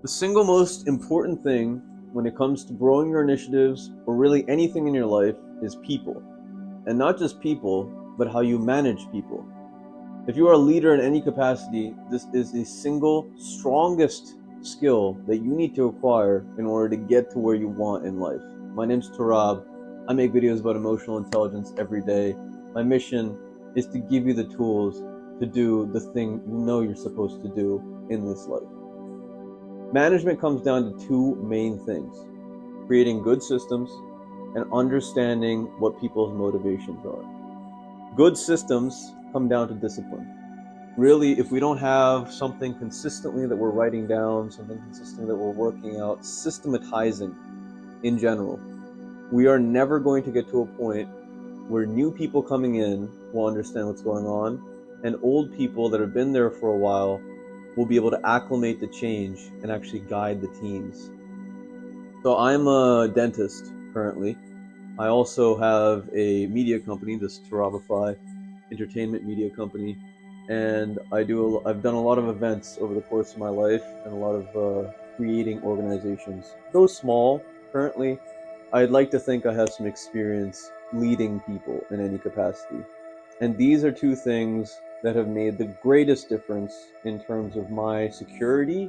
The single most important thing when it comes to growing your initiatives or really anything in your life is people. And not just people, but how you manage people. If you are a leader in any capacity, this is the single strongest skill that you need to acquire in order to get to where you want in life. My name's Tarab. I make videos about emotional intelligence every day. My mission is to give you the tools to do the thing you know you're supposed to do in this life. Management comes down to two main things: creating good systems and understanding what people's motivations are. Good systems come down to discipline. Really, if we don't have something consistently that we're writing down, something consistently that we're working out, systematizing in general, we are never going to get to a point where new people coming in will understand what's going on, and old people that have been there for a while will be able to acclimate the change and actually guide the teams. So I'm a dentist currently. I also have a media company, this Terabify entertainment media company, and I've done a lot of events over the course of my life and a lot of creating organizations. Though small, currently, I'd like to think I have some experience leading people in any capacity. And these are two things that have made the greatest difference in terms of my security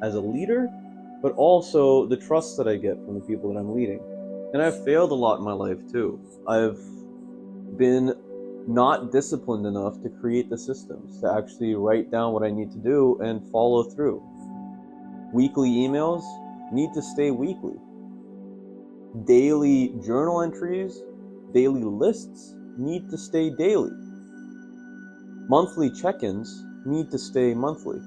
as a leader, but also the trust that I get from the people that I'm leading. And I've failed a lot in my life too. I've been not disciplined enough to create the systems, to actually write down what I need to do and follow through. Weekly emails need to stay weekly. Daily journal entries, daily lists need to stay daily. Monthly check-ins need to stay monthly.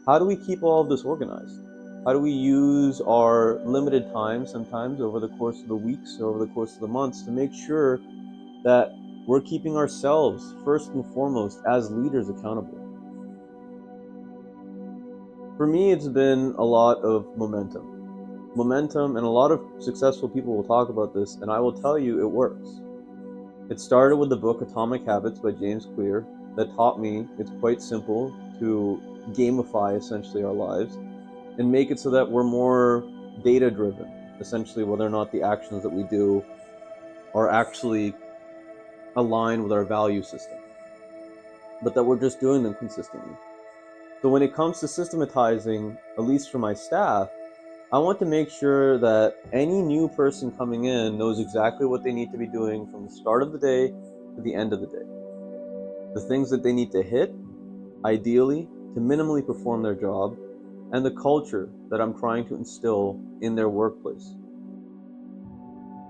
How do we keep all of this organized? How do we use our limited time sometimes over the course of the weeks or over the course of the months to make sure that we're keeping ourselves first and foremost as leaders accountable? For me, it's been a lot of momentum. Momentum, and a lot of successful people will talk about this, and I will tell you it works. It started with the book Atomic Habits by James Clear that taught me it's quite simple to gamify essentially our lives and make it so that we're more data driven, essentially whether or not the actions that we do are actually aligned with our value system, but that we're just doing them consistently. So when it comes to systematizing, at least for my staff, I want to make sure that any new person coming in knows exactly what they need to be doing from the start of the day to the end of the day. The things that they need to hit, ideally, to minimally perform their job, and the culture that I'm trying to instill in their workplace.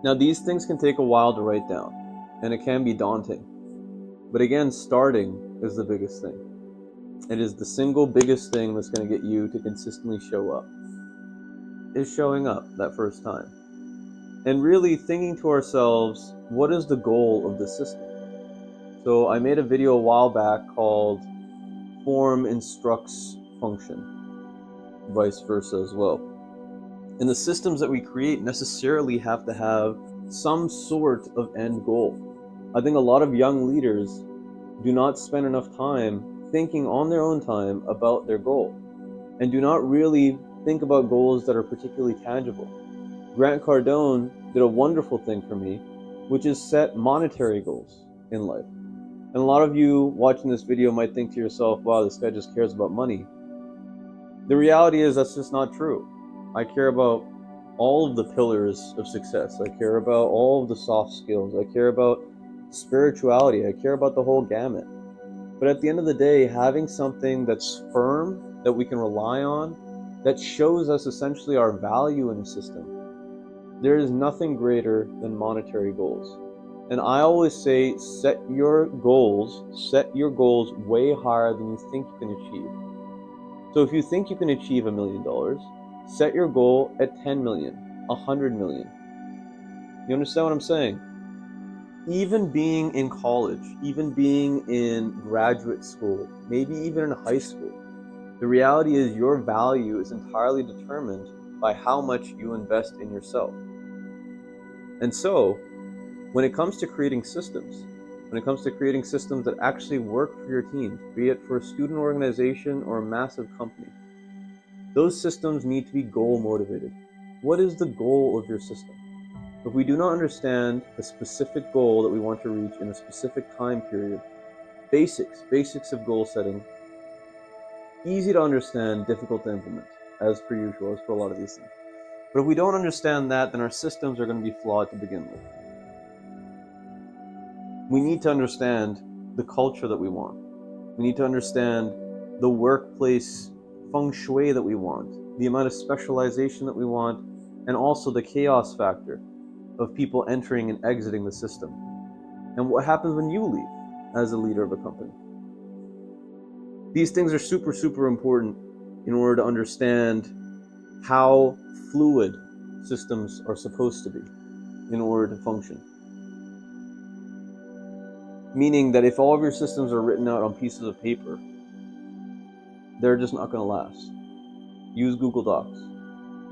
Now, these things can take a while to write down, and it can be daunting. But again, starting is the biggest thing. It is the single biggest thing that's going to get you to consistently show up, is showing up that first time. And really thinking to ourselves, what is the goal of the system? So I made a video a while back called Form Instructs Function, vice versa as well. And the systems that we create necessarily have to have some sort of end goal. I think a lot of young leaders do not spend enough time thinking on their own time about their goal, and do not really think about goals that are particularly tangible. Grant Cardone did a wonderful thing for me, which is set monetary goals in life. And a lot of you watching this video might think to yourself, wow, this guy just cares about money. The reality is that's just not true. I care about all of the pillars of success. I care about all of the soft skills. I care about spirituality. I care about the whole gamut. But at the end of the day, having something that's firm, that we can rely on, that shows us essentially our value in the system, there is nothing greater than monetary goals. And I always say, set your goals way higher than you think you can achieve. So if you think you can achieve $1 million, set your goal at 10 million, 100 million. You understand what I'm saying? Even being in college, even being in graduate school, maybe even in high school, the reality is your value is entirely determined by how much you invest in yourself. And so, when it comes to creating systems, that actually work for your team, be it for a student organization or a massive company, Those systems need to be goal motivated. What is the goal of your system? If we do not understand a specific goal that we want to reach in a specific time period, basics of goal setting, easy to understand, difficult to implement, as per usual, as for a lot of these things. But if we don't understand that, then our systems are going to be flawed to begin with. We need to understand the culture that we want. We need to understand the workplace feng shui that we want, the amount of specialization that we want, and also the chaos factor of people entering and exiting the system. And what happens when you leave as a leader of a company? These things are super, super important in order to understand how fluid systems are supposed to be in order to function. Meaning that if all of your systems are written out on pieces of paper, they're just not going to last. Use Google Docs.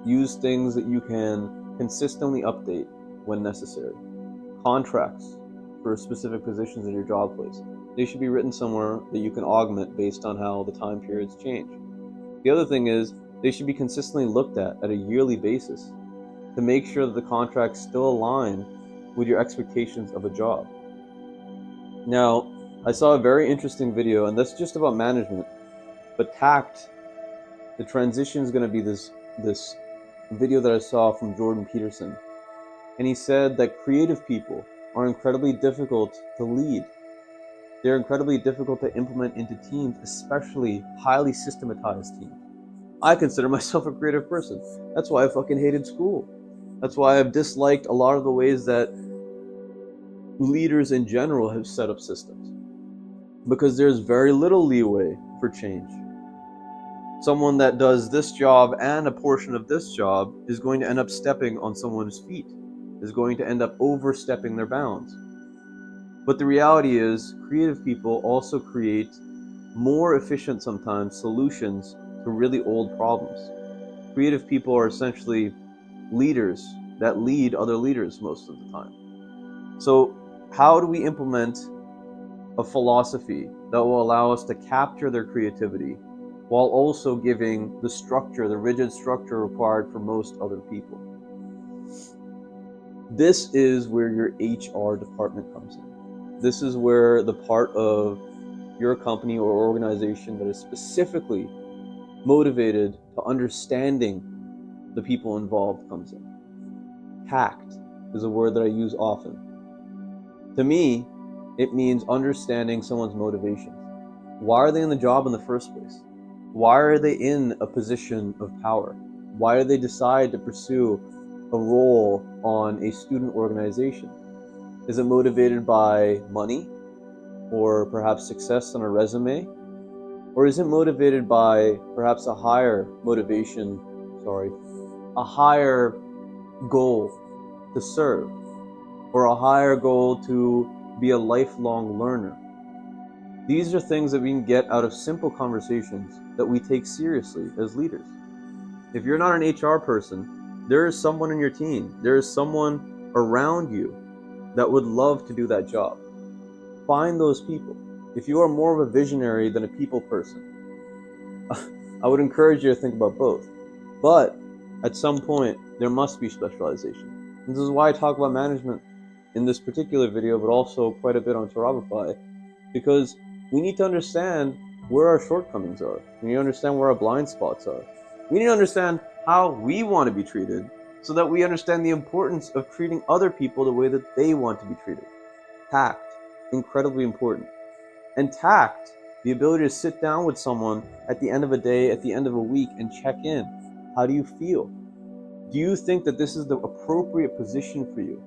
Use things that you can consistently update when necessary. Contracts for specific positions in your job place. They should be written somewhere that you can augment based on how the time periods change. The other thing is, they should be consistently looked at a yearly basis to make sure that the contracts still align with your expectations of a job. Now, I saw a very interesting video, and that's just about management, but tact, the transition is going to be this video that I saw from Jordan Peterson. And he said that creative people are incredibly difficult to lead. They're incredibly difficult to implement into teams, especially highly systematized teams. I consider myself a creative person. That's why I fucking hated school. That's why I've disliked a lot of the ways that leaders in general have set up systems. Because there's very little leeway for change. Someone that does this job and a portion of this job is going to end up stepping on someone's feet, is going to end up overstepping their bounds. But the reality is, creative people also create more efficient sometimes solutions to really old problems. Creative people are essentially leaders that lead other leaders most of the time. So how do we implement a philosophy that will allow us to capture their creativity while also giving the structure, the rigid structure required for most other people? This is where your HR department comes in. This is where the part of your company or organization that is specifically motivated to understanding the people involved comes in. Tact is a word that I use often. To me, it means understanding someone's motivations. Why are they in the job in the first place? Why are they in a position of power? Why do they decide to pursue a role on a student organization? Is it motivated by money or perhaps success on a resume? Or is it motivated by perhaps a higher goal to serve, or a higher goal to be a lifelong learner? These are things that we can get out of simple conversations that we take seriously as leaders. If you're not an HR person, there is someone in your team, there is someone around you that would love to do that job. Find those people. If you are more of a visionary than a people person, I would encourage you to think about both. But at some point, there must be specialization. This is why I talk about management in this particular video, but also quite a bit on Terabify, because we need to understand where our shortcomings are. We need to understand where our blind spots are. We need to understand how we want to be treated so that we understand the importance of treating other people the way that they want to be treated. Tact, incredibly important. And tact, the ability to sit down with someone at the end of a day, at the end of a week, and check in. How do you feel? Do you think that this is the appropriate position for you?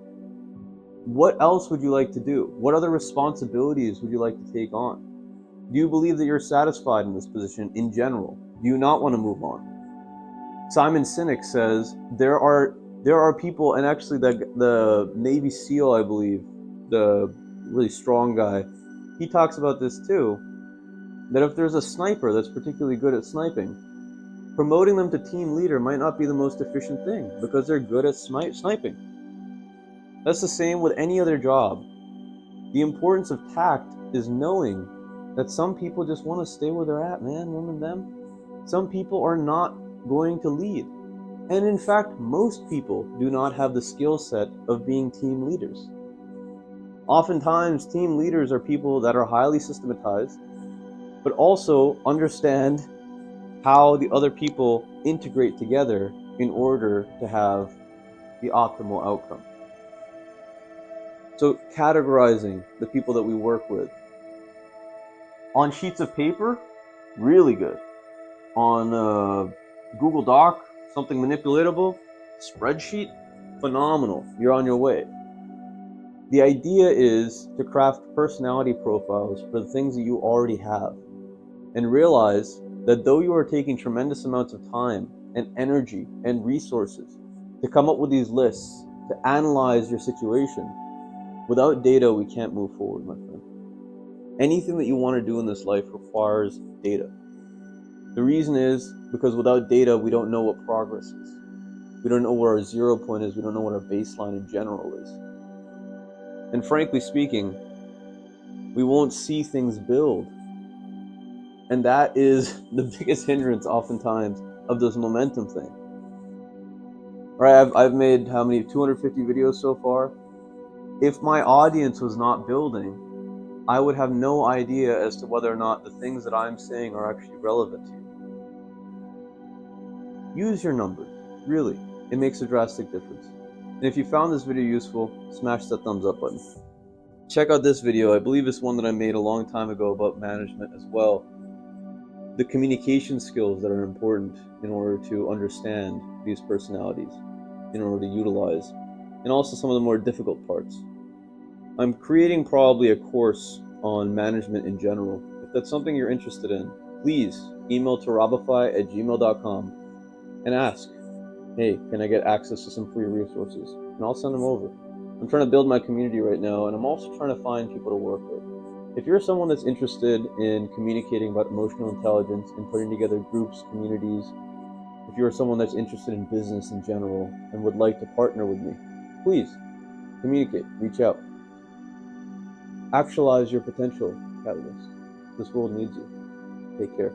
What else would you like to do? What other responsibilities would you like to take on? Do you believe that you're satisfied in this position in general? Do you not want to move on? Simon Sinek says there are people, and actually the Navy SEAL, I believe, the really strong guy, he talks about this too, that if there's a sniper that's particularly good at sniping, promoting them to team leader might not be the most efficient thing because they're good at sniping. That's the same with any other job. The importance of tact is knowing that some people just want to stay where they're at, man, women, them. Some people are not going to lead. And in fact, most people do not have the skill set of being team leaders. Oftentimes, team leaders are people that are highly systematized, but also understand how the other people integrate together in order to have the optimal outcome. So categorizing the people that we work with. On sheets of paper, really good. On Google Doc, something manipulatable, spreadsheet, phenomenal. You're on your way. The idea is to craft personality profiles for the things that you already have, and realize that though you are taking tremendous amounts of time and energy and resources to come up with these lists, to analyze your situation, without data we can't move forward, my friend. Anything that you want to do in this life requires data. The reason is because without data we don't know what progress is. We don't know where our 0 point is, we don't know what our baseline in general is. And frankly speaking, we won't see things build. And that is the biggest hindrance oftentimes of this momentum thing. Right, I've made how many, 250 videos so far? If my audience was not building, I would have no idea as to whether or not the things that I'm saying are actually relevant to you. Use your numbers, really. It makes a drastic difference. And if you found this video useful, smash that thumbs up button. Check out this video, I believe it's one that I made a long time ago about management as well. The communication skills that are important in order to understand these personalities, in order to utilize, and also some of the more difficult parts. I'm creating probably a course on management in general. If that's something you're interested in, please email to robify@gmail.com and ask, hey, can I get access to some free resources? And I'll send them over. I'm trying to build my community right now, and I'm also trying to find people to work with. If you're someone that's interested in communicating about emotional intelligence and putting together groups, communities, if you're someone that's interested in business in general and would like to partner with me, please communicate, reach out. Actualize your potential, Catalyst. This world needs you. Take care.